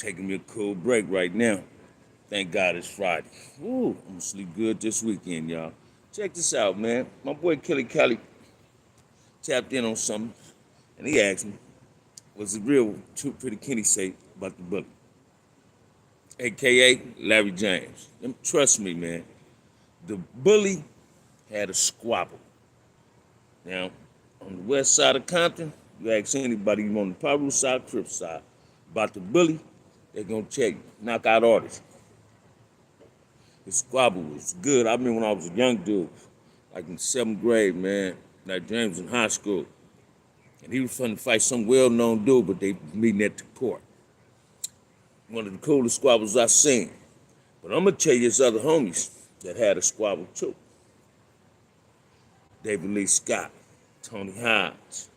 taking me a cool break right now. Thank God it's Friday. Ooh, I'm gonna sleep good this weekend, y'all. Check this out, man. My boy Kelly Kelly tapped in on something, and he asked me, "Was it real what Pretty Kenny say about the bully?" AKA Larry James. And trust me, man. The bully had a squabble. Now, on the west side of Compton, you ask anybody on the Piru side, Crip side, about the bully, they're gonna tell you, knock out artists. The squabble was good. I remember when I was a young dude, like in 7th grade, man. Like James in high school. And he was finna fight some well-known dude, but they meeting at the court. One of the coolest squabbles I seen. But I'm gonna tell you there's other homies that had a squabble too. David Lee Scott, Tony Hines,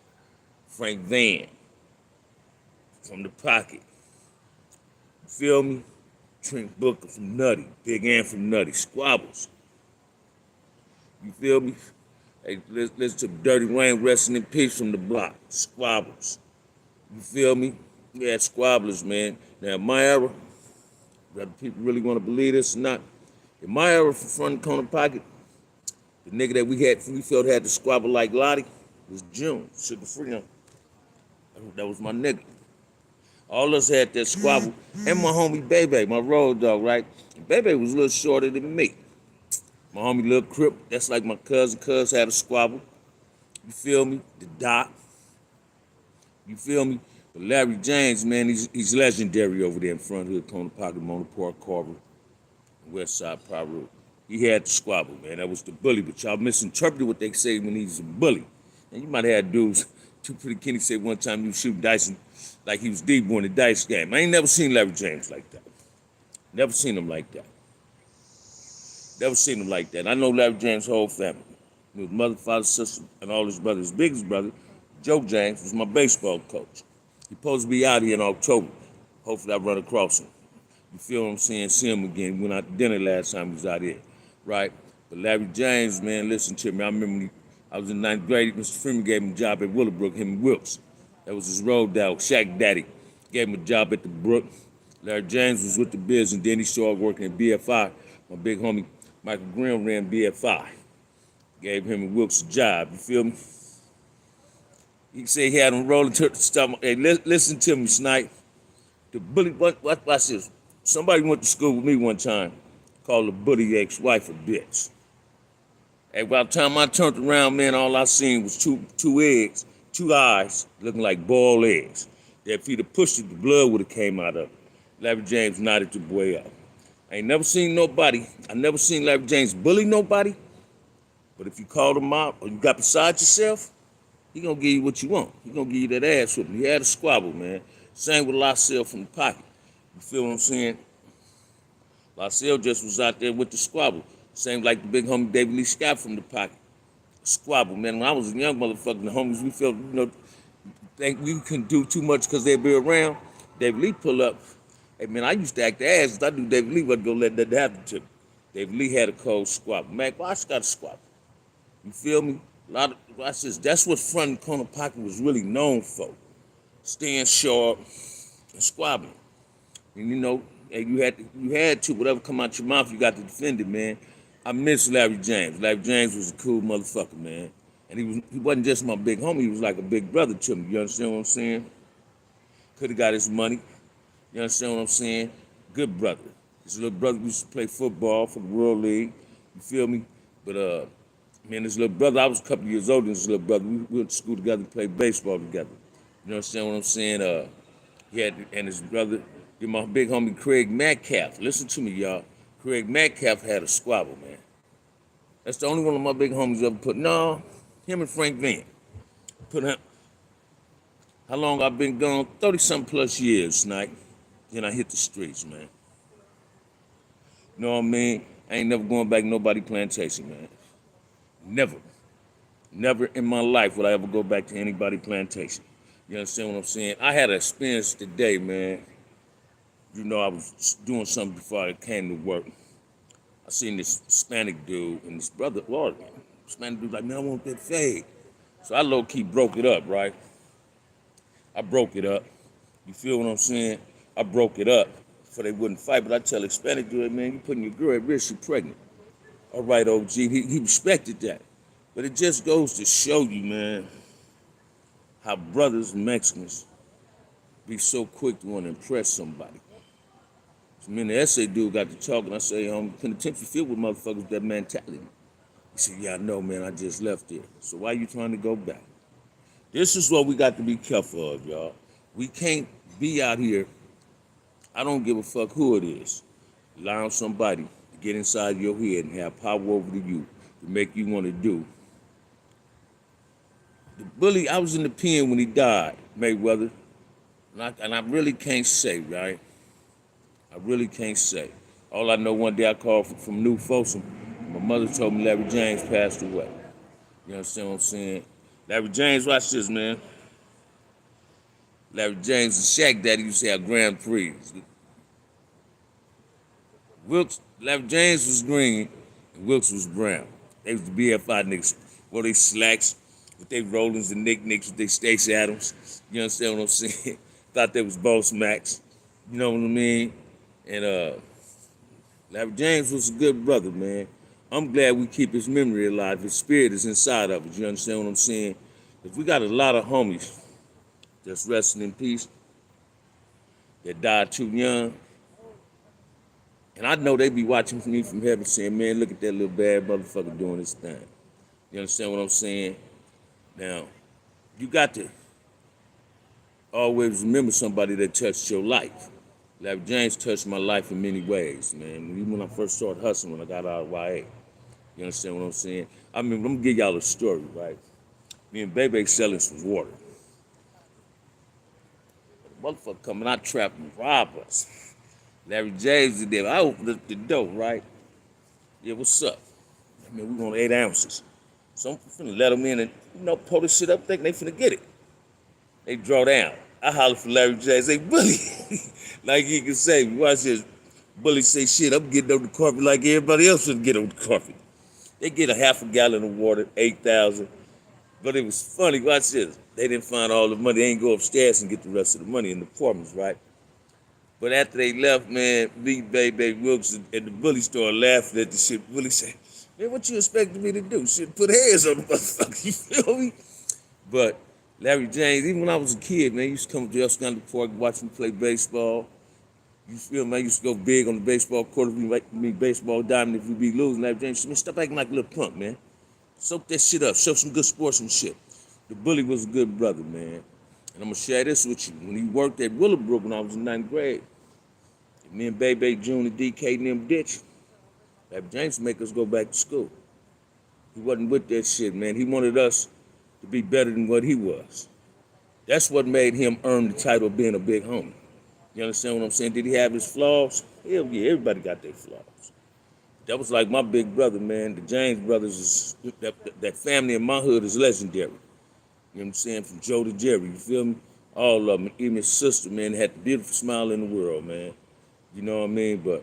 Frank Van from the Pocket. You feel me? Trent Booker from Nutty, Big Ann from Nutty, squabbles. You feel me? Hey, listen to Dirty Wayne, resting in peace from the block, squabbles. You feel me? We had squabblers, man. Now, in my era, whether people really want to believe this or not, in my era for Front Corner Pocket, the nigga that we felt had to squabble like Lottie was June, Sugar Free. That was my nigga. All of us had that squabble. And my homie Bebe, my road dog, right? Bebe was a little shorter than me. My homie Lil Crip, that's like my cousin. Cuz had a squabble. You feel me? The Doc. You feel me? But Larry James, man, he's legendary over there in Front Hood, Corner Pocket, Mona Park, Carver, West Side, Piru. He had the squabble, man. That was the bully. But y'all misinterpreted what they say when he's a bully. And you might have had dudes, Too Pretty Kenny said one time he was shooting dice like he was D-boy in the dice game. I ain't never seen Larry James like that. Never seen him like that. Never seen him like that. I know Larry James' whole family. His mother, father, sister, and all his brothers. His biggest brother, Joe James, was my baseball coach. He's supposed to be out here in October. Hopefully I run across him. You feel what I'm saying? See him again. We went out to dinner last time he was out here, right? But Larry James, man, listen to me. I remember when I was in 9th grade, Mr. Freeman gave him a job at Willowbrook, him and Wilkes. That was his road dog, Shaq Daddy. Gave him a job at the Brook. Larry James was with the Biz, and then he started working at BFI. My big homie, Michael Graham, ran BFI. Gave him and Wilkes a job, you feel me? He said he had him rolling to the stomach. Hey, listen to me, Snipe. The bully, watch this. Somebody went to school with me one time, called the bully ex-wife a bitch. And by the time I turned around, man, all I seen was two eggs, two eyes, looking like boiled eggs. That if he'd have pushed it, the blood would have came out of it. Larry James nodded the boy out. I ain't never seen nobody, I never seen Larry James bully nobody, but if you called him out or you got beside yourself, he gonna give you what you want. He gonna give you that ass whooping. He had a squabble, man. Same with Lacelle from the Pocket. You feel what I'm saying? Lacelle just was out there with the squabble. Same like the big homie David Lee Scott from the Pocket. Squabble, man. When I was a young motherfucker, the homies, we felt, think we couldn't do too much because they'd be around. David Lee pull up. Hey, man, I used to act the ass. I knew David Lee wasn't going to let that happen to me. David Lee had a cold squabble. Mac Watts got a squabble. You feel me? That's what Front Corner Pocket was really known for. Staying sharp and squabbling. And hey, you had to, whatever come out your mouth, you got to defend it, man. I miss Larry James. Larry James was a cool motherfucker, man. And he wasn't just my big homie, he was like a big brother to me. You understand what I'm saying? Could have got his money. You understand what I'm saying? Good brother. His little brother used to play football for the World League. You feel me? But man, his little brother, I was a couple years older than his little brother. We went to school together, played baseball together. You understand what I'm saying? He had, and his brother, my big homie Craig Metcalf. Listen to me, y'all. Craig Metcalf had a squabble, man. That's the only one of my big homies ever put. No, him and Frank Van. Put him. How long I've been gone? 30-something plus years, Snipe. Then I hit the streets, man. You know what I mean? I ain't never going back to nobody plantation, man. Never. Never in my life would I ever go back to anybody plantation. You understand what I'm saying? I had an experience today, man. I was doing something before I came to work. I seen this Hispanic dude and this brother, Lord, man. Hispanic dude like, man, I want that fade. So I low-key broke it up, right? I broke it up. You feel what I'm saying? I broke it up so they wouldn't fight. But I tell Hispanic dude, man, you putting your girl at risk, she pregnant. All right, OG, he respected that. But it just goes to show you, man, how brothers and Mexicans be so quick to want to impress somebody. So me and the essay dude got to talking. I say, penitentiary filled with motherfuckers with that mentality. He said, yeah, I know, man, I just left there. So why you trying to go back? This is what we got to be careful of, y'all. We can't be out here, I don't give a fuck who it is, allowing somebody to get inside your head and have power over you to make you want to do. The bully, I was in the pen when he died, Mayweather, and I really can't say, right? I really can't say. All I know, one day I called from New Folsom. My mother told me Larry James passed away. You understand what I'm saying? Larry James, watch this, man. Larry James and Shaq Daddy used to have Grand Prix. Larry James was green and Wilkes was brown. They was the BFI niggas. Wore they slacks with their Rollins and Knicks with their Stacey Adams. You understand what I'm saying? Thought they was Boss Max. You know what I mean? And Larry James was a good brother, man. I'm glad we keep his memory alive. His spirit is inside of us. You understand what I'm saying? Because we got a lot of homies that's resting in peace that died too young. And I know they be watching me from heaven saying, man, look at that little bad motherfucker doing his thing. You understand what I'm saying? Now, you got to always remember somebody that touched your life. Larry James touched my life in many ways, man. Even when I first started hustling, when I got out of YA. You understand what I'm saying? I mean, I'm going to give y'all a story, right? Me and Bebe selling some water. The motherfucker coming out trapping and rob us. Larry James is there. I opened up the door, right? Yeah, what's up? I mean, we want 8 ounces. So I'm finna let them in and, pull this shit up, thinking they finna get it. They draw down. I holler for Larry James, say, Bully. Like he can say, watch this. Bully say, shit, I'm getting on the carpet like everybody else would get on the carpet. They get a half a gallon of water, 8,000. But it was funny, watch this. They didn't find all the money. They ain't go upstairs and get the rest of the money in the apartments, right? But after they left, man, me, Baby Wilkes, and the Bully started laughing at the shit. Bully said, man, what you expected me to do? Shit, put hands on the motherfucker, you feel me? But Larry James, even when I was a kid, man, he used to come to El Segundo Park and watch me play baseball. You feel me? I used to go big on the baseball court if me baseball diamond if we be losing. Larry James said, man, stop acting like a little punk, man. Soak that shit up. Show some good sportsmanship. The Bully was a good brother, man. And I'm going to share this with you. When he worked at Willowbrook when I was in 9th grade, me and Baby June and DK and them ditch, Larry James make us go back to school. He wasn't with that shit, man. He wanted us to be better than what he was. That's what made him earn the title of being a big homie. You understand what I'm saying? Did he have his flaws? Hell yeah, everybody got their flaws. That was like my big brother, man. The James brothers, that family in my hood is legendary. You know what I'm saying? From Joe to Jerry, you feel me? All of them. Even his sister, man, had the beautiful smile in the world, man. You know what I mean? But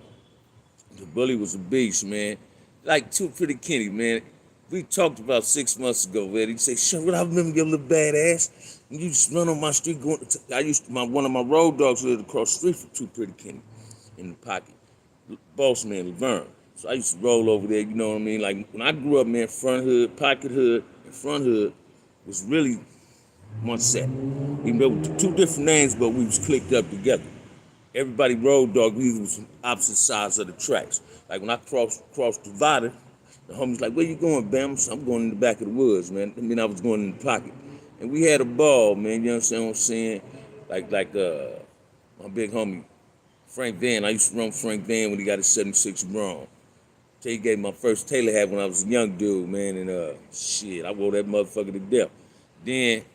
the Bully was a beast, man. Like Too Pretty Kenny, man. We talked about 6 months ago, man. He said, "Sure, I remember your little badass. And you just run on my street going one of my road dogs lived across the street from Too Pretty Kenny in the pocket. Boss man, Laverne. So I used to roll over there, you know what I mean? Like when I grew up, man, front hood, pocket hood, and front hood was really one set. Even though with 2 different names, but we was clicked up together. Everybody road dog, we was on opposite sides of the tracks. Like when I crossed Divider, the homies like, where you going, Bam? So I'm going in the back of the woods, man. I mean, I was going in the pocket. And we had a ball, man, you understand what I'm saying? Like my big homie, Frank Van. I used to run Frank Van when he got his 76 Bron. He gave me my first Taylor hat when I was a young dude, man, and shit, I wore that motherfucker to death. Then,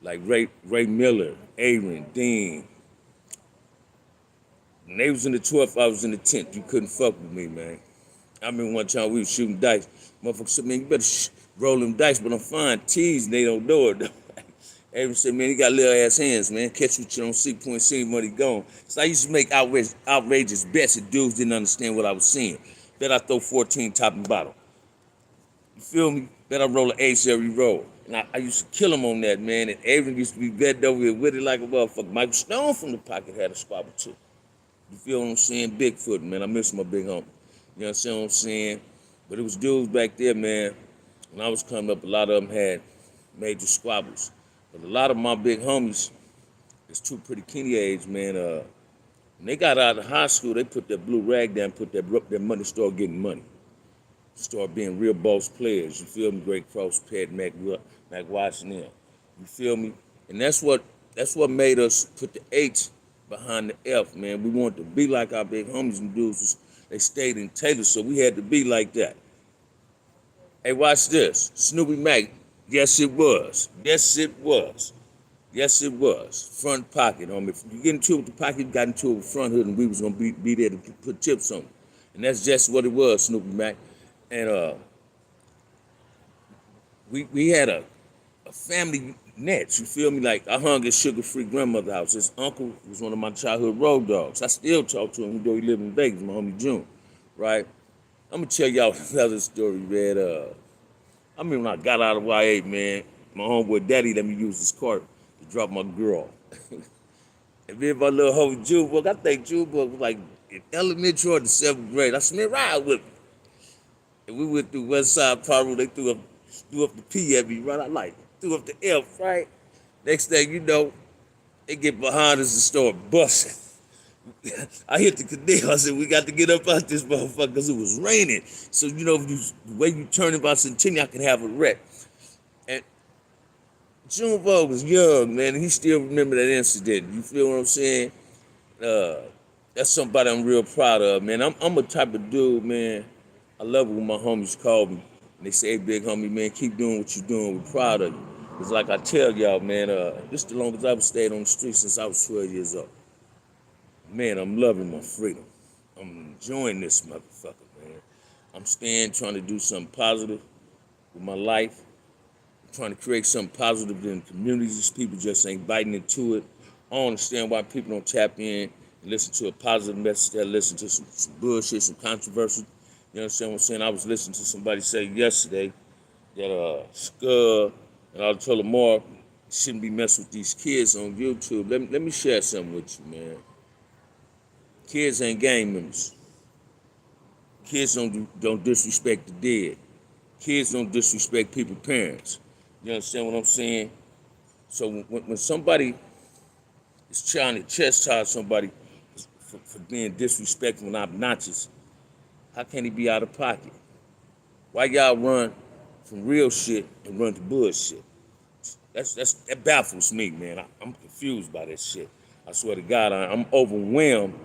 like Ray Miller, Aaron, Dean. When they was in the 12th, I was in the 10th. You couldn't fuck with me, man. I remember one time we was shooting dice. Motherfucker said, man, you better roll them dice, but I'm fine. Tease, and they don't know it, though. Aaron said, man, he got little ass hands, man. Catch what you don't see, point, see money gone. So I used to make outrageous bets that dudes didn't understand what I was seeing. Bet I throw 14 top and bottom. You feel me? Bet I roll an ace every roll. And I used to kill him on that, man. And Avery used to be betting over here with it like a motherfucker. Michael Stone from the pocket had a squabble too. You feel what I'm saying? Bigfoot, man. I miss my big homie. You understand what I'm saying? But it was dudes back there, man. When I was coming up, a lot of them had major squabbles. But a lot of my big homies, it's too pretty Kenny age, man. When they got out of high school, they put that blue rag down, put that money, start getting money. Start being real boss players. You feel me? Great Cross, Pat, Mac Washington. You feel me? And that's what made us put the H behind the F, man. We wanted to be like our big homies and dudes. They stayed in Taylor, so we had to be like that. Hey, watch this. Snoopy Mac. Yes, it was. Yes, it was. Yes, it was. Front pocket, homie. If you get into it with the pocket, you got into it with front hood, and we was gonna be there to put chips on it. And that's just what it was, Snoopy Mac. And we had a family net, you feel me? Like I hung at Sugar Free grandmother's house. His uncle was one of my childhood road dogs. I still talk to him, though he lived in Vegas, my homie June, right? I'm gonna tell y'all another story, man. I mean, when I got out of YA, man, my homeboy daddy let me use his car to drop my girl. And me and my little homie Junebug, I think Junebug was like in elementary or the 7th grade. I said, man, ride with me. And we went through West Side Park. They threw up the P at me, right? I like threw up the F, right? Next thing you know, they get behind us and start busting. I hit the canal. I said, we got to get up out this motherfucker because it was raining. So, you know, the way you turn about Centennial, I can have a wreck. And Junebug was young, man, and he still remember that incident. You feel what I'm saying? That's somebody I'm real proud of, man. I'm a type of dude, man. I love it when my homies call me and they say, hey, big homie, man, keep doing what you're doing. We're proud of you. It's like I tell y'all, man, this is the longest I've stayed on the street since I was 12 years old. Man, I'm loving my freedom. I'm enjoying this motherfucker, man. I'm staying, trying to do something positive with my life. I'm trying to create something positive in the communities. People just ain't biting into it. I don't understand why people don't tap in and listen to a positive message. They listen to some bullshit, some controversy. You understand what I'm saying? I was listening to somebody say yesterday that Scud and Altola Moore shouldn't be messing with these kids on YouTube. Let me share something with you, man. Kids ain't gang members. Kids don't disrespect the dead. Kids don't disrespect people's parents. You understand what I'm saying? So when somebody is trying to chastise somebody for being disrespectful and obnoxious, how can he be out of pocket? Why y'all run from real shit and run to bullshit? That baffles me, man. I'm confused by that shit. I swear to God, I'm overwhelmed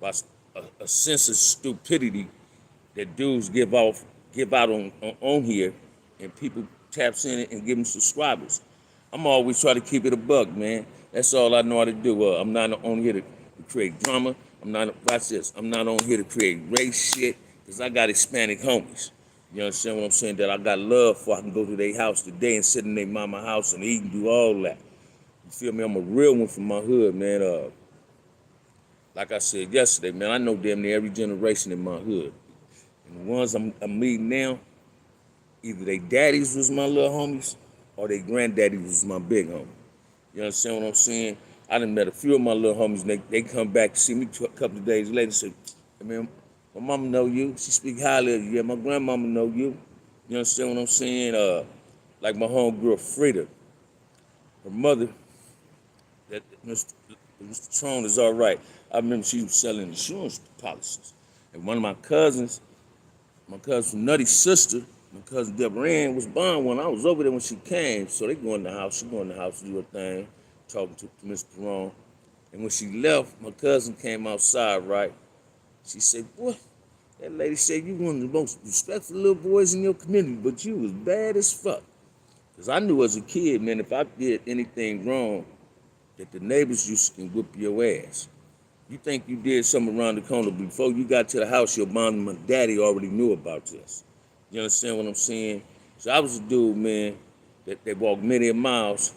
by a sense of stupidity that dudes give out on here, and people taps in it and give them subscribers. I'm always trying to keep it a buck, man. That's all I know how to do. I'm not on here to create drama. Watch this. I'm not on here to create race shit, because I got Hispanic homies. You understand what I'm saying? That I got love for. I can go to their house today and sit in their mama house and eat and do all that. You feel me? I'm a real one from my hood, man. Like I said yesterday, man, I know damn near every generation in my hood. And the ones I'm meeting now, either they daddies was my little homies or they granddaddies was my big homie. You understand what I'm saying? I done met a few of my little homies, and they come back to see me a couple of days later and say, hey, man, my mama know you. She speak highly of you. Yeah, my grandmama know you. You understand what I'm saying? Like my homegirl Frida, her mother, that Mr. Tron is all right. I remember she was selling insurance policies. And one of my cousins from Nutty's sister, my cousin Deborah Ann, was born when I was over there when she came. So they go in the house. She go in the house to do her thing, talking to Mr. Tron. And when she left, my cousin came outside, right? She said, boy, that lady said you one of the most respectful little boys in your community, but you was bad as fuck. Because I knew as a kid, man, if I did anything wrong, that the neighbors used to whip your ass. You think you did something around the corner before you got to the house, your mom and daddy already knew about this. You understand what I'm saying? So I was a dude, man, that walked many miles,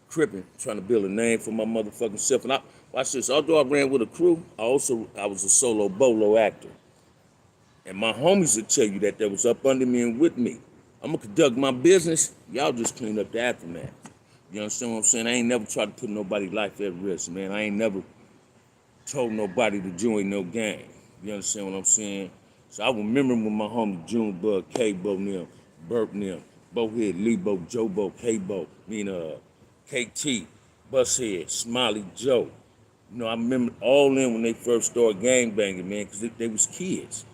crippin', trying to build a name for my motherfucking self. And watch this, although I ran with a crew, I was a solo bolo actor. And my homies would tell you that was up under me and with me. I'm gonna conduct my business. Y'all just clean up the aftermath. You understand what I'm saying? I ain't never tried to put nobody's life at risk, man. I ain't never told nobody to join no gang. You understand what I'm saying? So I remember when my homie Junebug, K-Bo, them, Burp, them, Bohead, Lebo, Jobo, K-Bo, KT, Bushead, Smiley Joe. You know, I remember all them when they first started gang banging, man, because they was kids.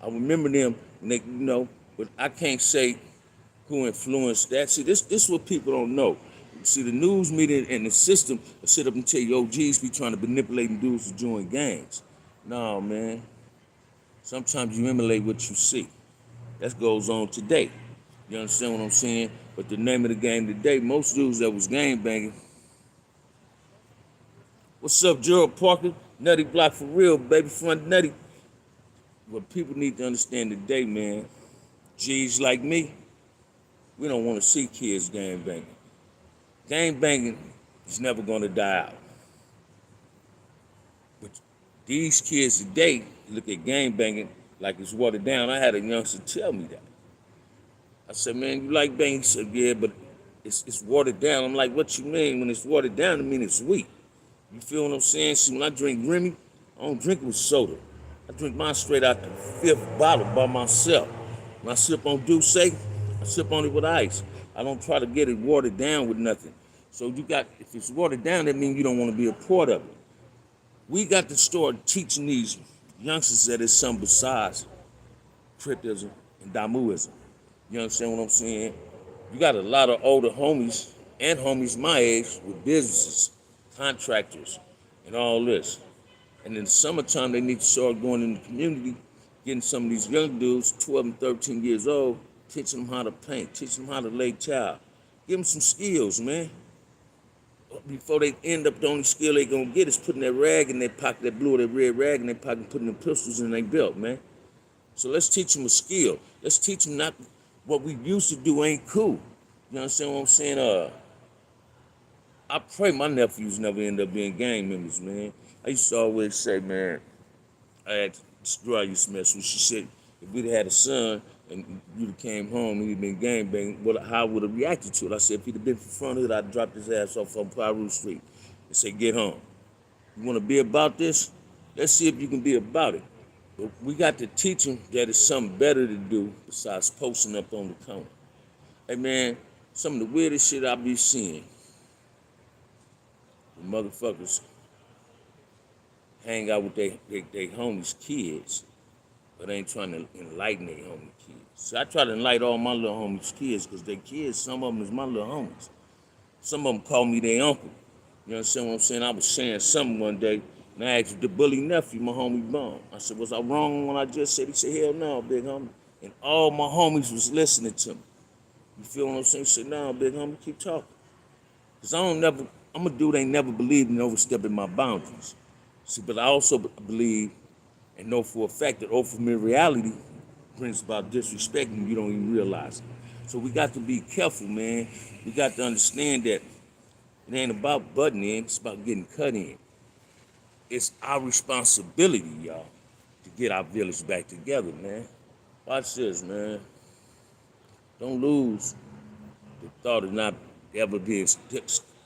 I remember them when they, but I can't say who influenced that. See, this is what people don't know. See, the news media and the system will sit up and tell you, OGs be trying to manipulate and dudes to join gangs. No, man. Sometimes you emulate what you see. That goes on today. You understand what I'm saying? But the name of the game today, most dudes that was gang banging. What's up, Gerald Parker? Nutty Block for real, baby. Front Nutty. What people need to understand today, man, G's like me, we don't want to see kids gang banging. Gang banging is never going to die out. But these kids today look at gang banging like it's watered down. I had a youngster tell me that. I said, man, you like banging? He said, yeah, but it's watered down. I'm like, what you mean? When it's watered down, it means it's weak. You feel what I'm saying? See, when I drink Remy, I don't drink it with soda. I drink mine straight out the 5th bottle by myself. When I sip on Douce, I sip on it with ice. I don't try to get it watered down with nothing. So if it's watered down, that means you don't want to be a part of it. We got to start teaching these youngsters that it's something besides Cripism and Damuism. You understand what I'm saying? You got a lot of older homies and homies my age with businesses, contractors, and all this. And in the summertime, they need to start going in the community, getting some of these young dudes, 12 and 13 years old, teaching them how to paint, teaching them how to lay tile. Give them some skills, man. Before they end up, the only skill they gonna get is putting that rag in their pocket, that blue or that red rag in their pocket, and putting the pistols in their belt, man. So let's teach them a skill. Let's teach them not what we used to do ain't cool. You understand what I'm saying? I pray my nephews never end up being gang members, man. I used to always say, man, I had this girl I used to mess with. She said, if we'd had a son and you'd have came home and he'd been gang banging, how would have reacted to it? I said, if he'd have been from front hood, I'd dropped his ass off on Piru Street and say, get home. You want to be about this? Let's see if you can be about it. But we got to teach them that it's something better to do besides posting up on the corner. Hey, man, some of the weirdest shit I be seeing, the motherfuckers hang out with they homies' kids, but ain't trying to enlighten their homies' kids. So I try to enlighten all my little homies' kids, because their kids, some of them is my little homies. Some of them call me their uncle. You understand what I'm saying? I was saying something one day, and I asked the bully nephew, my homie Bone. I said, was I wrong when I just said? He said, hell no, big homie. And all my homies was listening to me. You feel what I'm saying? He said, no, big homie, keep talking. Because I'm a dude ain't never believed in overstepping my boundaries. See, but I also believe and know for a fact that overfamiliarity brings about disrespect and you don't even realize it. So we got to be careful, man. We got to understand that it ain't about butting in, it's about getting cut in. It's our responsibility, y'all, to get our village back together, man. Watch this, man. Don't lose the thought of not ever being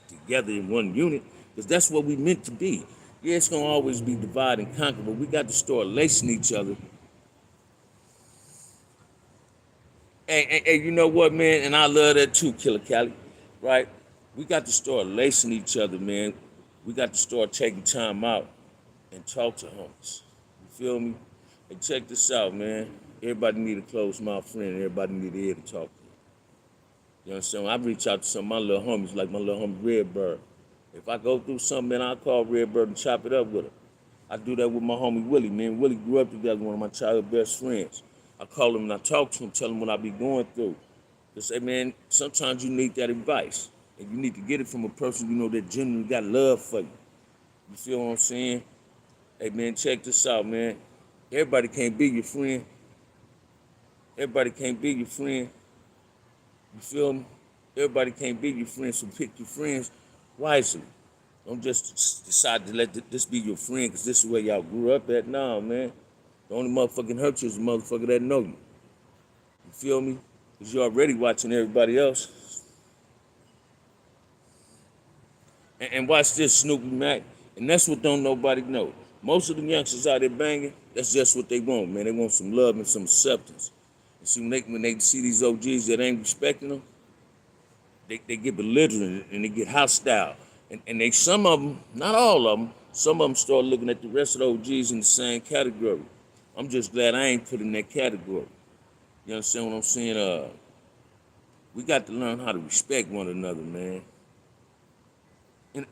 together in one unit, because that's what we meant to be. Yeah, it's gonna always be divide and conquer, but we got to start lacing each other. Hey, you know what, man? And I love that too, Killer Cali, right? We got to start lacing each other, man. We got to start taking time out and talk to homies. You feel me? Hey, check this out, man. Everybody need a close mouth friend. Everybody need an ear to talk to. You understand? I reach out to some of my little homies, like my little homie Redbird. If I go through something, man, I'll call Redbird and chop it up with him. I do that with my homie Willie, man. Willie grew up together, one of my childhood best friends. I call him and I talk to him, tell him what I be going through. They say, man, sometimes you need that advice. And you need to get it from a person you know that genuinely got love for you. You feel what I'm saying? Hey, man, check this out, man. Everybody can't be your friend. Everybody can't be your friend. You feel me? Everybody can't be your friend, so pick your friends wisely. Don't just decide to let this be your friend because this is where y'all grew up at. No, man. The only motherfucking hurt you is the motherfucker that know you. You feel me? because you're already watching everybody else. And watch this, Snoopy Mac. And that's what don't nobody know. Most of the youngsters out there banging, that's just what they want, man. They want some love and some acceptance. And see, when they see these OGs that ain't respecting them, they get belligerent and they get hostile. And they, some of them, not all of them, some of them start looking at the rest of the OGs in the same category. I'm just glad I ain't put in that category. You understand what I'm saying? We got to learn how to respect one another, man.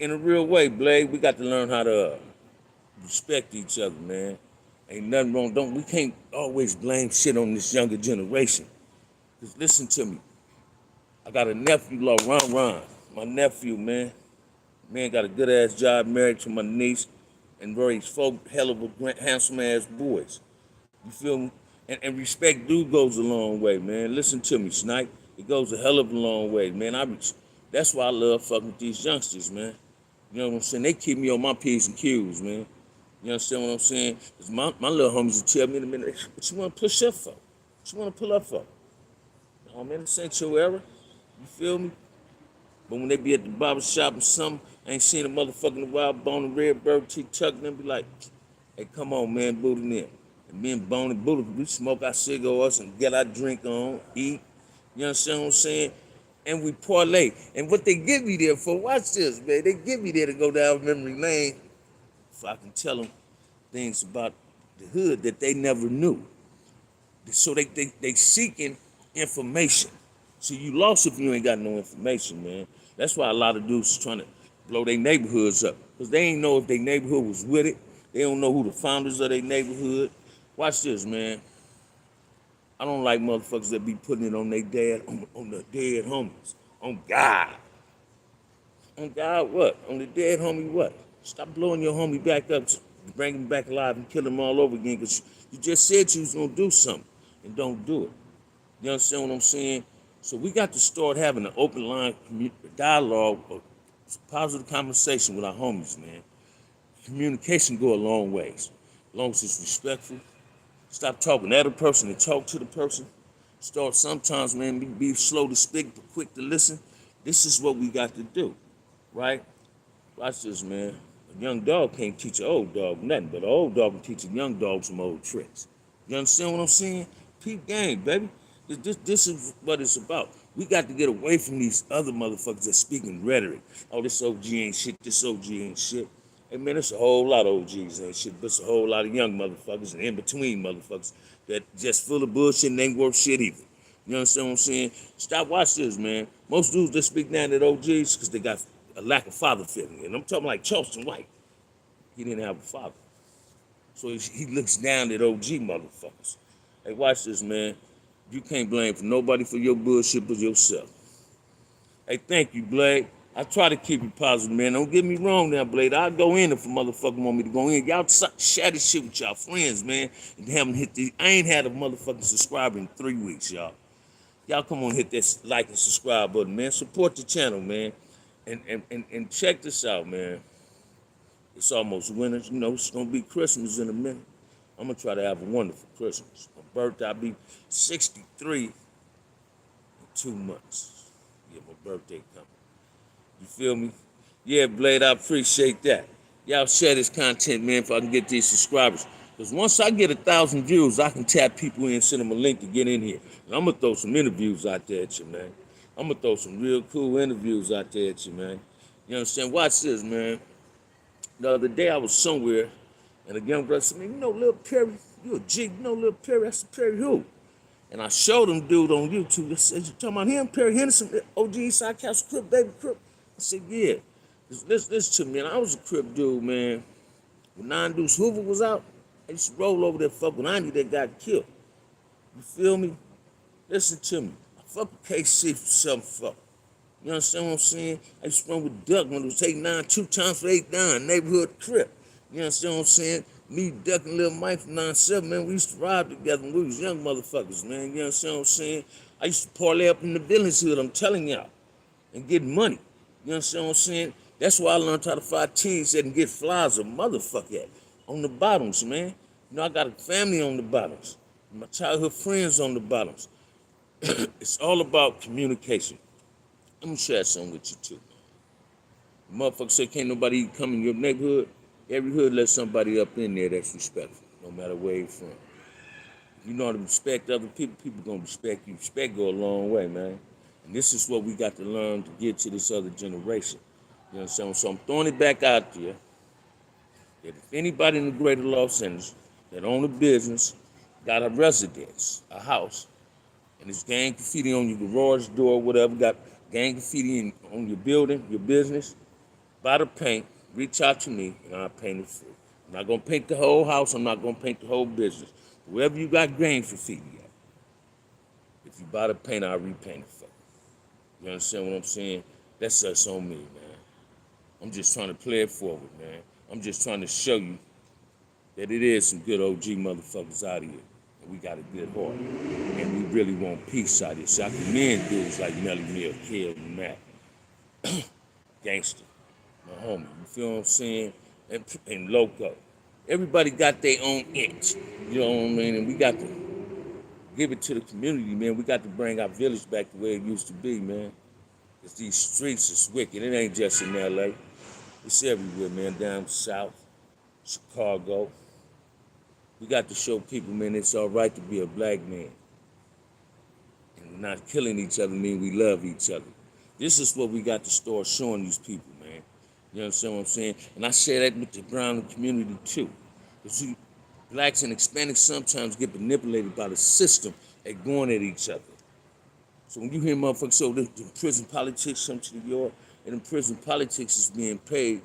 In a real way, Blade, we got to learn how to respect each other, man. Ain't nothing wrong. We can't always blame shit on this younger generation. Cause listen to me. I got a nephew, Ron. My nephew, man. Man got a good ass job, married to my niece, and raised 4 hell of a handsome ass boys. You feel me? And respect do goes a long way, man. Listen to me, Snipe. It goes a hell of a long way, man. That's why I love fucking with these youngsters, man. You know what I'm saying? They keep me on my P's and Q's, man. You understand what I'm saying? Cause my little homies will tell me in a minute, what you want to push up for? What you want to pull up for? Oh, man, this ain't your era. You feel me? But when they be at the barber shop and something, I ain't seen a motherfucking Wild Bone and Redbird T-Tuck, and them be like, hey, come on, man, Buddha them. And me and Bone and Buddha, we smoke our cigars and get our drink on, eat. You understand what I'm saying? And we parlay. And what they give me there for, watch this, man. They give me there to go down memory lane so I can tell them things about the hood that they never knew. So they seeking information. So you lost if you ain't got no information, man. That's why a lot of dudes trying to blow their neighborhoods up. Because they ain't know if their neighborhood was with it. They don't know who the founders of their neighborhood. Watch this, man. I don't like motherfuckers that be putting it on their dad, on the dead homies. On God. On God what? On the dead homie what? Stop blowing your homie back up, bring him back alive and kill him all over again because you just said you was going to do something and don't do it. You understand what I'm saying? So we got to start having an open line dialogue, a positive conversation with our homies, man. Communication go a long ways. As long as it's respectful. Stop talking at a person and talk to the person. Start sometimes, man, be slow to speak, but quick to listen. This is what we got to do, right? Watch this, man. A young dog can't teach an old dog nothing, but an old dog can teach a young dog some old tricks. You understand what I'm saying? Peep game, baby. This is what it's about. We got to get away from these other motherfuckers that speaking rhetoric. Oh, this OG ain't shit, this OG ain't shit. Hey, man, there's a whole lot of OGs ain't shit, but it's a whole lot of young motherfuckers and in-between motherfuckers that just full of bullshit and ain't worth shit either. You understand what I'm saying? Stop, watch this, man. Most dudes that speak down at OGs because they got a lack of father figure. And I'm talking like Charleston White. He didn't have a father. So he looks down at OG motherfuckers. Hey, watch this, man. You can't blame for nobody for your bullshit but yourself. Hey, thank you, Blade. I try to keep it positive, man. Don't get me wrong now, Blade. I'll go in if a motherfucker want me to go in. Y'all share this shit with y'all friends, man. And haven't hit the. I ain't had a motherfucking subscriber in 3 weeks, y'all. Y'all come on, hit that like and subscribe button, man. Support the channel, man. And check this out, man. It's almost winter. You know, it's going to be Christmas in a minute. I'm going to try to have a wonderful Christmas. My birthday, I'll be 63 in 2 months. Yeah, my birthday coming. You feel me? Yeah, Blade, I appreciate that. Y'all share this content, man, if I can get these subscribers. Because once I get 1,000 views, I can tap people in, send them a link to get in here. And I'm going to throw some interviews out there at you, man. I'm going to throw some real cool interviews out there at you, man. You understand? Watch this, man. The other day I was somewhere, and a young brother said, man, you know Lil Perry? You a G, you know Lil Perry? I said, Perry who? And I showed him dude on YouTube. I said, you talking about him, Perry Henderson, OG Eastside Castle Crip, Baby Crip? I said, yeah. Listen to me, man. I was a Crip dude, man. When Nine Deuce Hoover was out, I used to roll over there fuck with Andy that got killed. You feel me? Listen to me. I fuck with KC for something fuck. You understand what I'm saying? I used to run with Duck when it was 8-9, 2 times for 8-9, neighborhood Crip. You understand what I'm saying? Me, Duck, and Lil Mike from 9-7, man, we used to ride together when we was young motherfuckers, man. You understand what I'm saying? I used to parlay up in the Billings Hood, I'm telling y'all, and get money. You understand what I'm saying? That's why I learned how to fight teams that can get flies a motherfucker at. On the bottoms, man. You know, I got a family on the bottoms. My childhood friends on the bottoms. It's all about communication. I'm gonna share something with you too. Motherfucker say can't nobody come in your neighborhood. Every hood let somebody up in there that's respectful, no matter where you from. If you know how to respect other people, people gonna respect you. Respect go a long way, man. And this is what we got to learn to get to this other generation. You know what I'm saying? So I'm throwing it back out there that if anybody in the greater Los Angeles that own a business, got a residence, a house, and it's gang graffiti on your garage door, whatever, got gang graffiti on your building, your business, buy the paint, reach out to me, and I'll paint it for you. I'm not gonna paint the whole house, I'm not gonna paint the whole business. Wherever you got gang graffiti at, if you buy the paint, I'll repaint it for you. You understand what I'm saying? That's us on me, man. I'm just trying to play it forward, man. I'm just trying to show you that it is some good OG motherfuckers out here. And we got a good heart. And we really want peace out here. So I commend dudes like Melly Mill, Kill, and Mac. Gangster, my homie. You feel what I'm saying? And Loco. Everybody got their own inch. You know what I mean? And we got to give it to the community, man. We got to bring our village back the way it used to be, man. Because these streets is wicked. It ain't just in LA. It's everywhere, man. Down south, Chicago. We got to show people, man, it's all right to be a black man. And not killing each other mean we love each other. This is what we got to start showing these people, man. You understand what I'm saying? And I share that with the brown community too. Because blacks and Hispanics sometimes get manipulated by the system at going at each other. So when you hear motherfuckers say, the prison politics come to New York, and the prison politics is being paid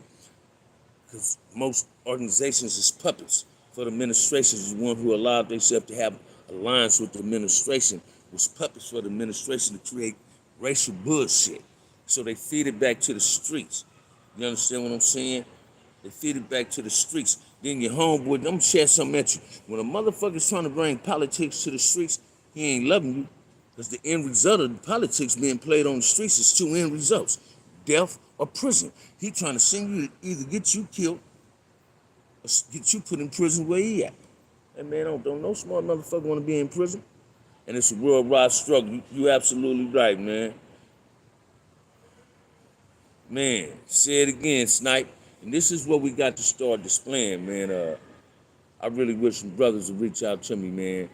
because most organizations is puppets for the administration. Is the one who allowed themselves to have alliance with the administration was puppets for the administration to create racial bullshit. So they feed it back to the streets. You understand what I'm saying? They feed it back to the streets. Then your homeboy, I'm gonna share something at you. When a motherfucker's trying to bring politics to the streets, he ain't loving you. Because the end result of the politics being played on the streets is two end results: death or prison. He trying to send you to either get you killed or get you put in prison where he at. Hey man, don't no smart motherfucker want to be in prison. And it's a worldwide struggle. You absolutely right, man. Man, say it again, Snipe. And this is what we got to start displaying, man. I really wish some brothers would reach out to me, man.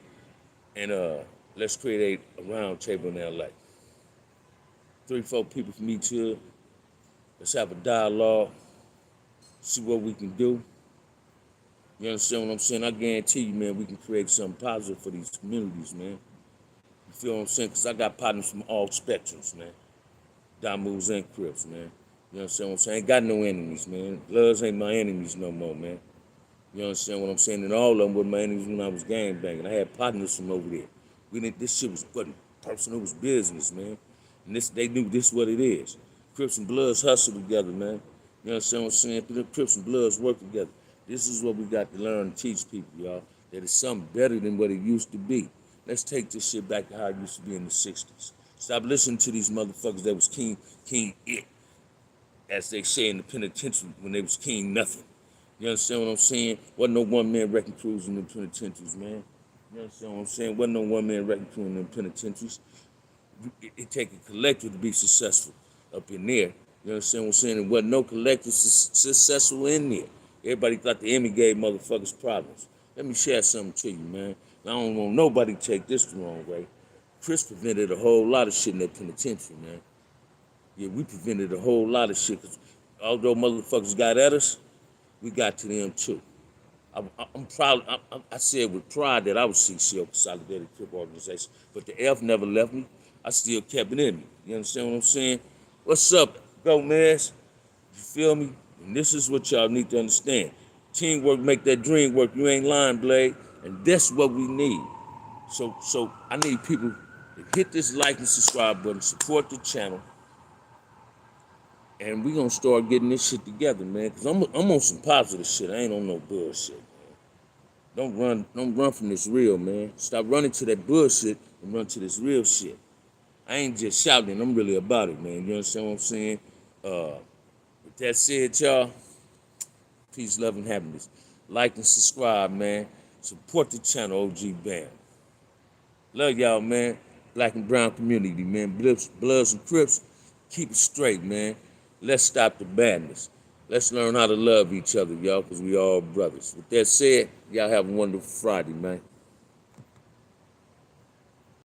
And let's create a round table in LA. 3-4 people from each hood. Let's have a dialogue. See what we can do. You understand what I'm saying? I guarantee you, man, we can create something positive for these communities, man. You feel what I'm saying? Because I got partners from all spectrums, man. Damus and Crips, man. You understand what I'm saying? I ain't got no enemies, man. Bloods ain't my enemies no more, man. You understand what I'm saying? And all of them were my enemies when I was gangbanging. I had partners from over there. This shit wasn't personal, it was business, man. And they knew this what it is. Crips and Bloods hustle together, man. You understand what I'm saying? Crips and Bloods work together. This is what we got to learn and teach people, y'all. That it's something better than what it used to be. Let's take this shit back to how it used to be in the 60s. Stop listening to these motherfuckers that was king it, as they say in the penitentiary when they was king nothing. You understand what I'm saying? Wasn't no one-man wrecking crews in the penitentiaries, man. You understand what I'm saying? Wasn't no one-man wrecking crew in the penitentiaries. It take a collective to be successful up in there. You understand what I'm saying? There wasn't no collective successful in there. Everybody thought the Emmy gave motherfuckers problems. Let me share something to you, man. I don't want nobody to take this the wrong way. Chris prevented a whole lot of shit in that penitentiary, man. Yeah, we prevented a whole lot of shit. Cause although motherfuckers got at us, we got to them too. I'm proud. I said with pride that I was CCO, Consolidated Crip Organization, but the F never left me. I still kept it in me. You understand what I'm saying? What's up, Gomez? You feel me? And this is what y'all need to understand. Teamwork make that dream work. You ain't lying, Blade. And that's what we need. So I need people to hit this like and subscribe button, support the channel, and we gonna start getting this shit together, man. Cause I'm on some positive shit. I ain't on no bullshit, man. Don't run from this real, man. Stop running to that bullshit and run to this real shit. I ain't just shouting. I'm really about it, man. You understand what I'm saying? With that said, y'all, peace, love, and happiness. Like and subscribe, man. Support the channel, OG Bam. Love y'all, man. black and brown community, man. Bloods and Crips, keep it straight, man. Let's stop the madness. Let's learn how to love each other, y'all, because we all brothers. With that said, y'all have a wonderful Friday, man.